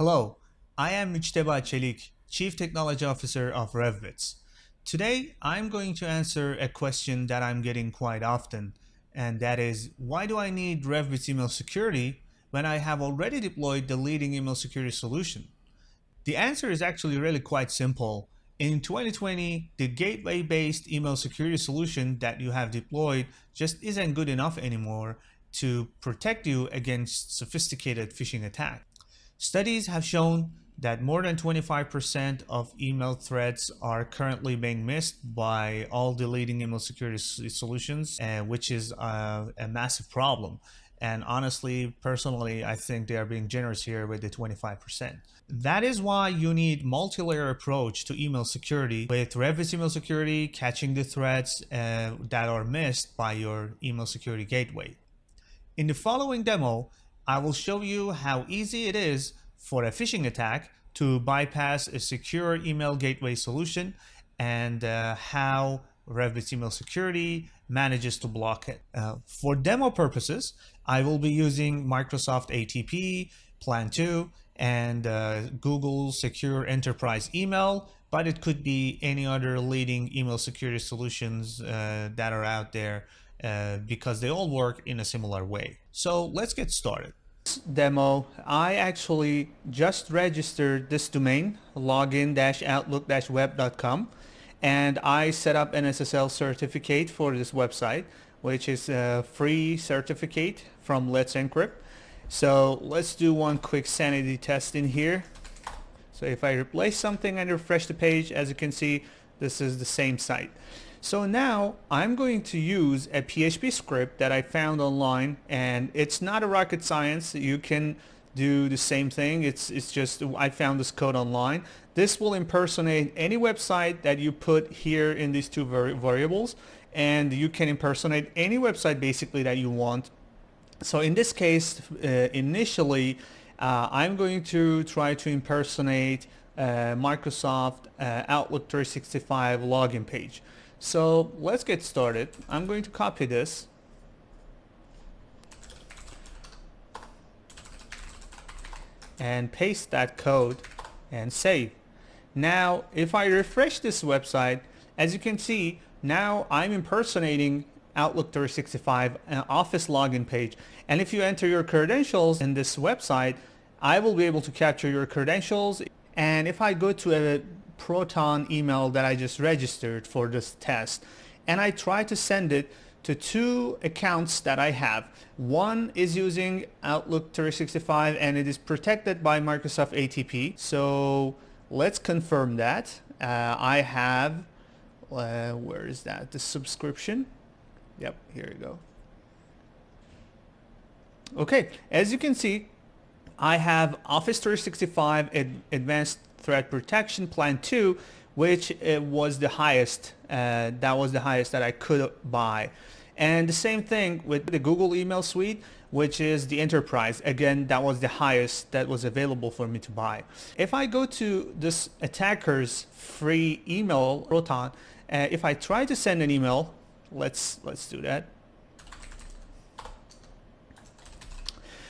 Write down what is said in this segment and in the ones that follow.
Hello, I am Mujteba Çelik, Chief Technology Officer of RevBits. Today, I'm going to answer a question that I'm getting quite often, and that is, why do I need RevBits email security when I have already deployed the leading email security solution? The answer is actually really quite simple. In 2020, the gateway-based email security solution that you have deployed just isn't good enough anymore to protect you against sophisticated phishing attacks. Studies have shown that more than 25% of email threats are currently being missed by all the leading email security solutions, which is a massive problem. And honestly, personally, I think they are being generous here with the 25%. That is why you need multi-layer approach to email security, with RevBits email security catching the threats that are missed by your email security gateway. In the following demo, I will show you how easy it is for a phishing attack to bypass a secure email gateway solution and how RevBits email security manages to block it. For demo purposes, I will be using Microsoft ATP, Plan 2, and Google Secure Enterprise Email, but it could be any other leading email security solutions that are out there because they all work in a similar way. So let's get started. This demo, I actually just registered this domain, login-outlook-web.com, and I set up an SSL certificate for this website, which is a free certificate from Let's Encrypt. So let's do one quick sanity test in here. So if I replace something and refresh the page, as you can see, this is the same site. So now I'm going to use a PHP script that I found online, and it's not a rocket science. You can do the same thing. It's just I found this code online. This will impersonate any website that you put here in these two variables, and you can impersonate any website basically that you want. So in this case, initially, I'm going to try to impersonate Microsoft Outlook 365 login page. So let's get started. I'm going to copy this and paste that code and save. Now, if I refresh this website, as you can see, now I'm impersonating Outlook 365 Office login page. And if you enter your credentials in this website, I will be able to capture your credentials. And if I go to a Proton email that I just registered for this test, and I try to send it to two accounts that I have. One is using Outlook 365 and it is protected by Microsoft ATP. So let's confirm that. I have, where is that? The subscription. Yep, here you go. Okay, as you can see, I have Office 365 Advanced Threat Protection Plan 2, which was the highest. That was the highest that I could buy. And the same thing with the Google Email Suite, which is the Enterprise. Again, that was the highest that was available for me to buy. If I go to this attacker's free email, Proton, if I try to send an email, let's do that.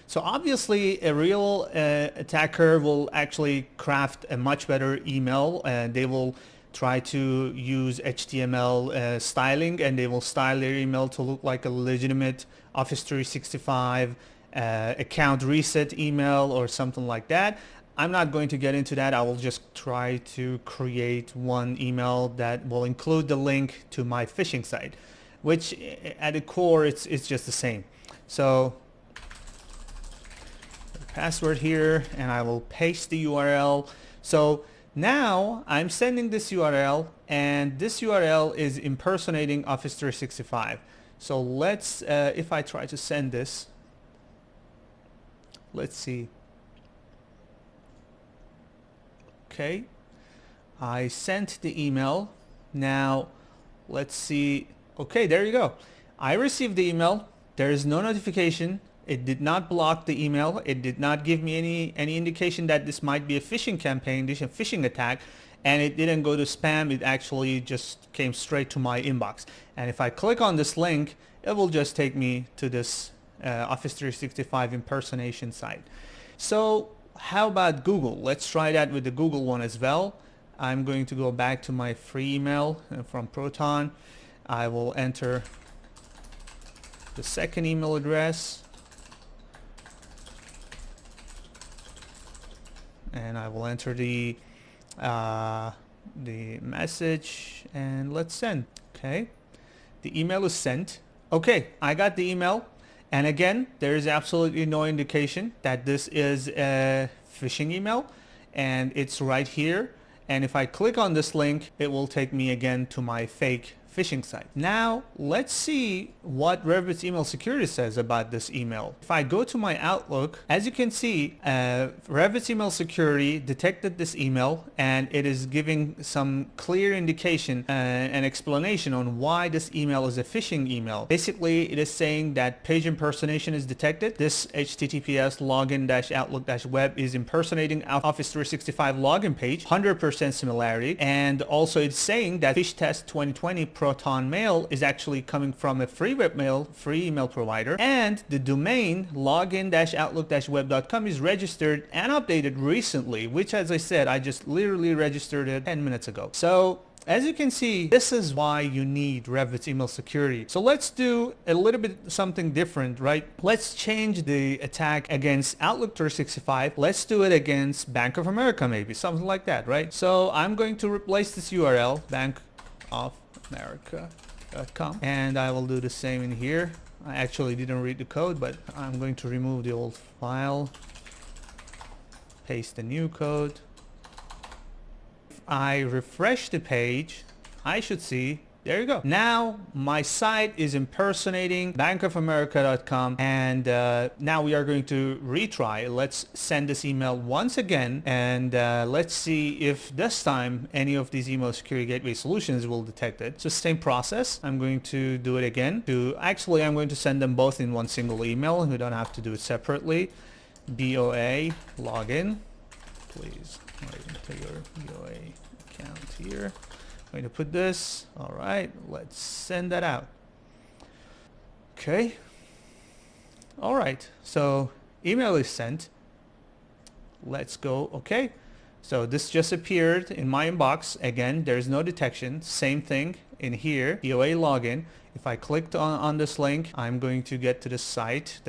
So obviously a real attacker will actually craft a much better email, and they will try to use HTML styling, and they will style their email to look like a legitimate Office 365 account reset email or something like that. I'm not going to get into that. I will just try to create one email that will include the link to my phishing site, which at the core it's just the same. So password here, and I will paste the URL. So now I'm sending this URL, and this URL is impersonating Office 365. So let's, if I try to send this, let's see. Okay, I sent the email. Now let's see. Okay, there you go. I received the email. There is no notification. It did not block the email. It did not give me any indication that this might be a phishing campaign, this is a phishing attack, and it didn't go to spam. It actually just came straight to my inbox. And if I click on this link, it will just take me to this Office 365 impersonation site. So how about Google? Let's try that with the Google one as well. I'm going to go back to my free email from Proton. I will enter the second email address, and I will enter the message, and let's send. Okay, the email is sent. Okay, I got the email, and again, there is absolutely no indication that this is a phishing email, and it's right here. And if I click on this link, it will take me again to my fake phishing site. Now let's see what RevBits email security says about this email. If I go to my Outlook, as you can see, RevBits email security detected this email, and it is giving some clear indication and explanation on why this email is a phishing email. Basically, it is saying that page impersonation is detected. This HTTPS login-outlook-web is impersonating Office 365 login page, 100% similarity, and also it's saying that Phish Test 2020 Proton Mail is actually coming from a free email provider, and the domain login-outlook-web.com is registered and updated recently, which, as I said, I just literally registered it 10 minutes ago. So as you can see, this is why you need RevBits email security. So let's do a little bit something different, right? Let's change the attack against Outlook 365. Let's do it against Bank of America, maybe something like that, right? So I'm going to replace this URL, bankofamerica.com, and I will do the same in here. I actually didn't read the code, but I'm going to remove the old file, paste the new code. I refresh the page, I should see, there you go. Now my site is impersonating bankofamerica.com, and now we are going to retry. Let's send this email once again, and let's see if this time any of these email security gateway solutions will detect it. So same process. I'm going to do it again. Actually, I'm going to send them both in one single email. We don't have to do it separately. BOA login, please. Right into your BOA account here. I'm going to put this. All right, let's send that out. Okay. All right, so email is sent. Let's go. Okay, so this just appeared in my inbox. Again, there's no detection. Same thing in here, BOA login. If I clicked on this link, I'm going to get to the site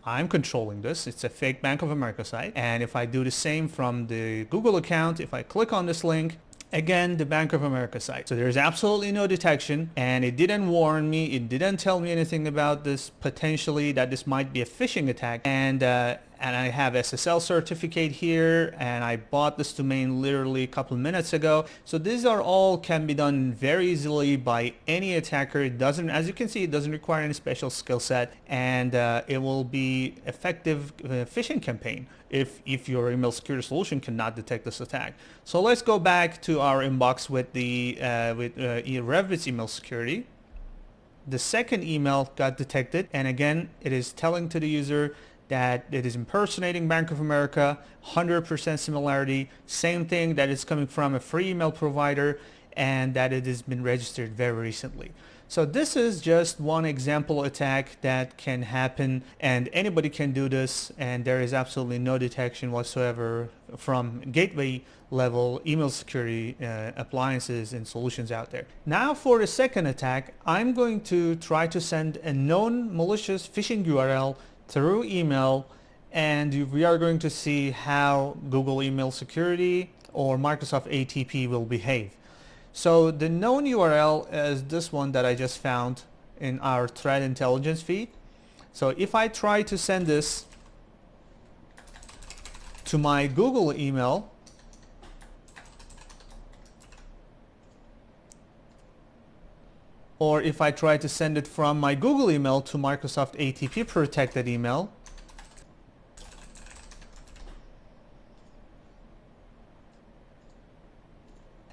I'm controlling this. It's a fake Bank of America site. And if I do the same from the Google account, if I click on this link, again, the Bank of America site. So there's absolutely no detection, and it didn't warn me. It didn't tell me anything about this potentially that this might be a phishing attack. And I have SSL certificate here, and I bought this domain literally a couple of minutes ago. So these are all can be done very easily by any attacker. It doesn't, as you can see, it doesn't require any special skill set, and it will be effective phishing campaign if your email security solution cannot detect this attack. So let's go back to our inbox with the RevBits email security. The second email got detected, and again, it is telling to the user that it is impersonating Bank of America, 100% similarity, same thing, that it's coming from a free email provider, and that it has been registered very recently. So this is just one example attack that can happen, and anybody can do this, and there is absolutely no detection whatsoever from gateway level email security appliances and solutions out there. Now for the second attack, I'm going to try to send a known malicious phishing URL through email, and we are going to see how Google email security or Microsoft ATP will behave. So the known URL is this one that I just found in our threat intelligence feed. So if I try to send this to my Google email, or if I try to send it from my Google email to Microsoft ATP protected email,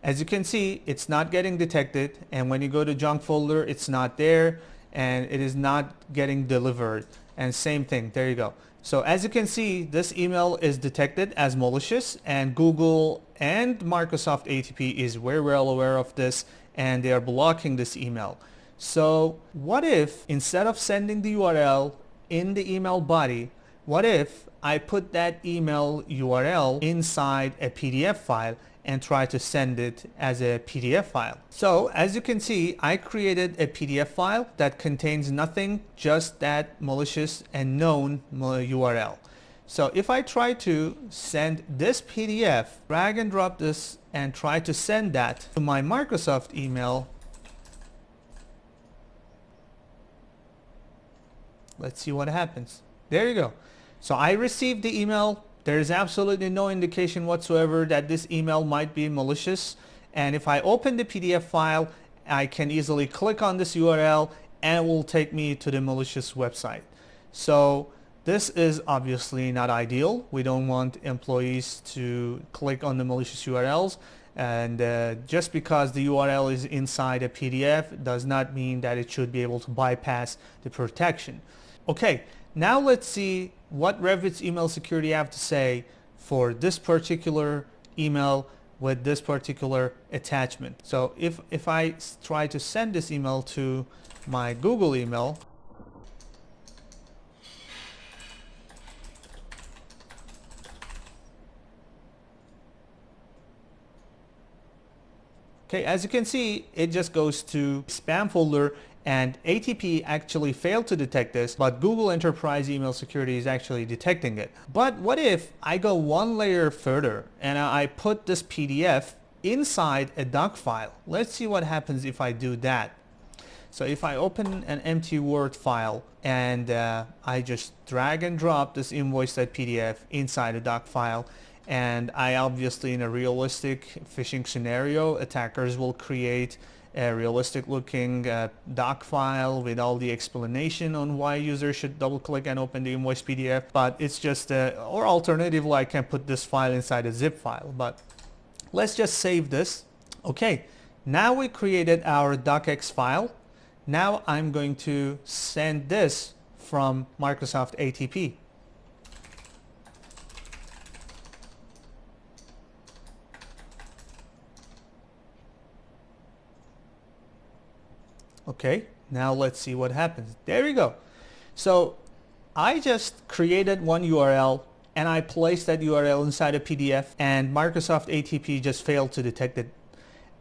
as you can see, it's not getting detected, and when you go to junk folder, it's not there, and it is not getting delivered. And same thing, there you go. So as you can see, this email is detected as malicious, and Google and Microsoft ATP is very well aware of this, and they are blocking this email. So what if instead of sending the URL in the email body, what if I put that email URL inside a PDF file and try to send it as a PDF file? So as you can see, I created a PDF file that contains nothing, just that malicious and known URL. So if I try to send this PDF, drag and drop this and try to send that to my Microsoft email, let's see what happens. There you go. So I received the email. There is absolutely no indication whatsoever that this email might be malicious. And if I open the PDF file, I can easily click on this URL and it will take me to the malicious website. So this is obviously not ideal. We don't want employees to click on the malicious URLs. And just because the URL is inside a PDF does not mean that it should be able to bypass the protection. Okay, now let's see what RevBits email security have to say for this particular email with this particular attachment. So if I try to send this email to my Google email, okay, as you can see, it just goes to spam folder, and ATP actually failed to detect this, but Google Enterprise Email Security is actually detecting it. But what if I go one layer further and I put this PDF inside a doc file? Let's see what happens if I do that. So if I open an empty Word file and I just drag and drop this invoice.pdf inside a doc file, and I obviously, in a realistic phishing scenario, attackers will create a realistic looking doc file with all the explanation on why users should double click and open the invoice PDF. But it's just or alternatively, I can put this file inside a zip file. But let's just save this. Okay, now we created our docx file. Now I'm going to send this from Microsoft ATP. Okay, now let's see what happens. There we go. So I just created one URL and I placed that URL inside a PDF, and Microsoft ATP just failed to detect it.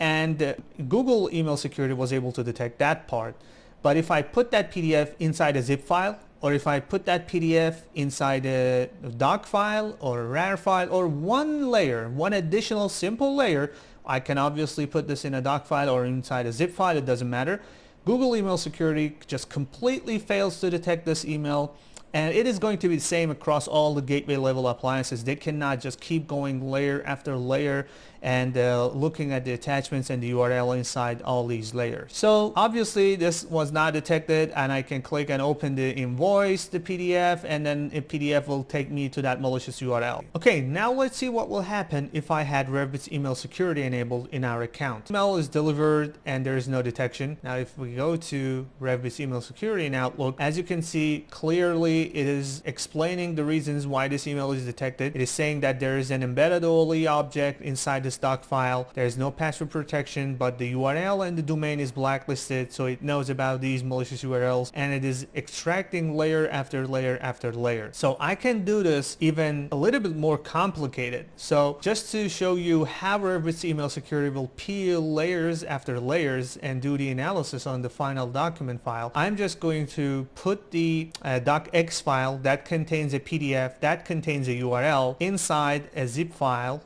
And Google Email Security was able to detect that part. But if I put that PDF inside a zip file, or if I put that PDF inside a doc file or a RAR file, or one layer, one additional simple layer, I can obviously put this in a doc file or inside a zip file, it doesn't matter. Google Email Security just completely fails to detect this email, and it is going to be the same across all the gateway level appliances. They cannot just keep going layer after layer and looking at the attachments and the URL inside all these layers. So obviously this was not detected, and I can click and open the invoice, the PDF, and then a PDF will take me to that malicious URL. Okay, now let's see what will happen if I had RevBits email security enabled in our account. Email is delivered and there is no detection. Now if we go to RevBits email security in Outlook, as you can see clearly, it is explaining the reasons why this email is detected. It is saying that there is an embedded OLE object inside this doc file. There is no password protection, but the URL and the domain is blacklisted, so it knows about these malicious URLs, and it is extracting layer after layer after layer. So I can do this even a little bit more complicated. So just to show you how RevBits email security will peel layers after layers and do the analysis on the final document file, I'm just going to put the docx file that contains a PDF, that contains a URL, inside a zip file,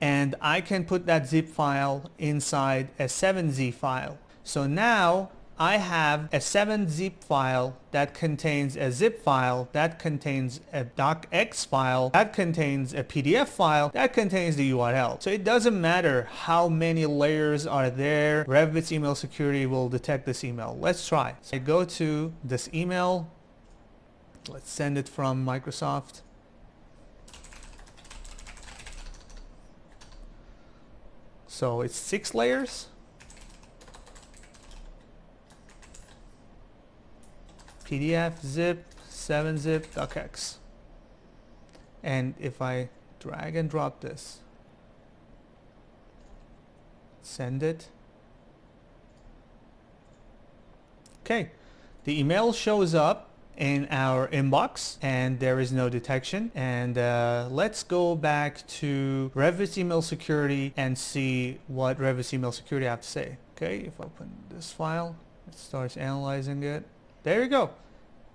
and I can put that zip file inside a 7z file. So now I have a 7-zip file that contains a zip file, that contains a docx file, that contains a PDF file, that contains the URL. So it doesn't matter how many layers are there, RevBits email security will detect this email. Let's try. So I go to this email. Let's send it from Microsoft. So it's 6 layers. PDF, zip, 7-zip, docx. And if I drag and drop this, send it. Okay, the email shows up in our inbox and there is no detection. And let's go back to RevBits email security and see what RevBits email security have to say. Okay, if I open this file, it starts analyzing it. There you go.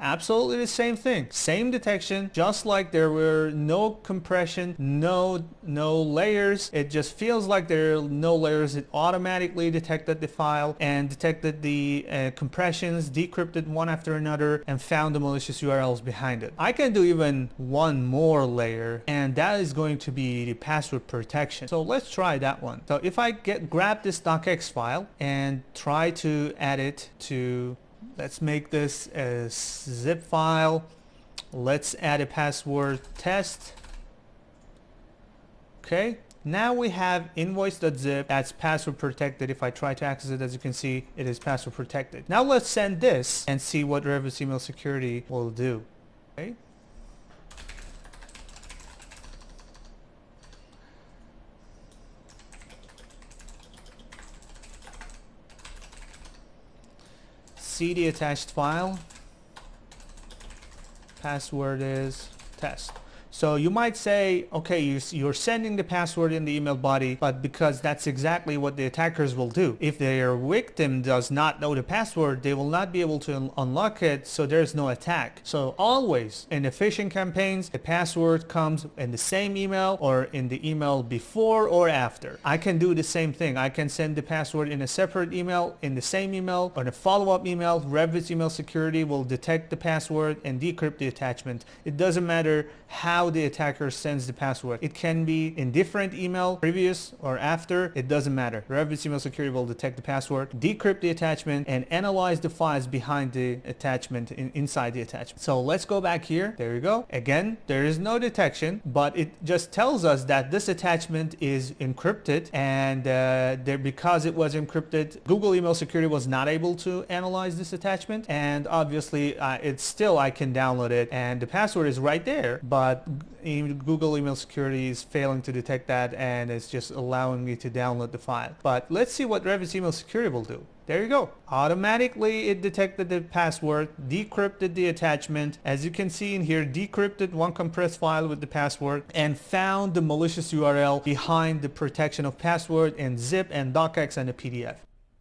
Absolutely the same thing, same detection, just like there were no compression, no layers. It just feels like there are no layers. It automatically detected the file and detected the compressions, decrypted one after another, and found the malicious URLs behind it. I can do even one more layer, and that is going to be the password protection. So let's try that one. So if I grab this docx file and try to add it to, let's make this a zip file. Let's add a password test. Okay, now we have invoice.zip that's password protected. If I try to access it, as you can see, it is password protected. Now let's send this and see what RevBits email security will do. Okay. See the attached file. Password is test. So you might say, okay, you're sending the password in the email body, but because that's exactly what the attackers will do. If their victim does not know the password, they will not be able to unlock it, so there's no attack. So always in the phishing campaigns, the password comes in the same email or in the email before or after. I can do the same thing. I can send the password in a separate email, in the same email, or in a follow-up email. RevBits email security will detect the password and decrypt the attachment. It doesn't matter how the attacker sends the password. It can be in different email, previous or after, it doesn't matter. RevBits email security will detect the password, decrypt the attachment, and analyze the files behind the attachment, inside the attachment. So let's go back here. There you go. Again, there is no detection, but it just tells us that this attachment is encrypted, and because it was encrypted, Google email security was not able to analyze this attachment, and obviously it's still, I can download it and the password is right there, but Google email security is failing to detect that and it's just allowing me to download the file. But let's see what RevBits email security will do. There you go. Automatically it detected the password, decrypted the attachment. As you can see in here, decrypted one compressed file with the password and found the malicious URL behind the protection of password and zip and docx and the PDF.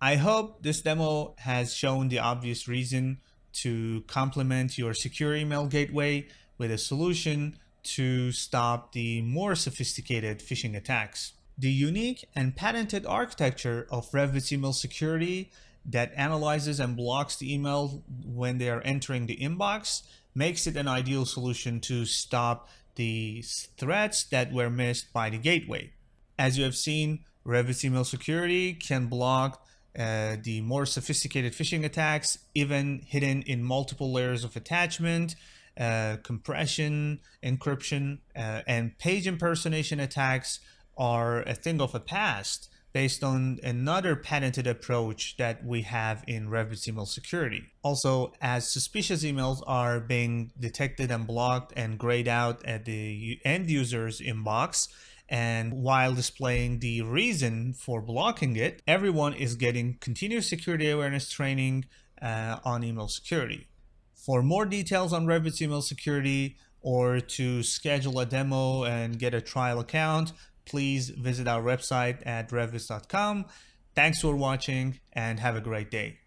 I hope this demo has shown the obvious reason to complement your secure email gateway with a solution to stop the more sophisticated phishing attacks. The unique and patented architecture of RevBits email security that analyzes and blocks the email when they are entering the inbox makes it an ideal solution to stop the threats that were missed by the gateway. As you have seen, RevBits email security can block the more sophisticated phishing attacks, even hidden in multiple layers of attachment, compression, encryption, and page impersonation attacks are a thing of the past based on another patented approach that we have in RevBits email security. Also, as suspicious emails are being detected and blocked and grayed out at the end user's inbox, and while displaying the reason for blocking it, everyone is getting continuous security awareness training on email security. For more details on RevBits email security or to schedule a demo and get a trial account, please visit our website at revbits.com. Thanks for watching and have a great day.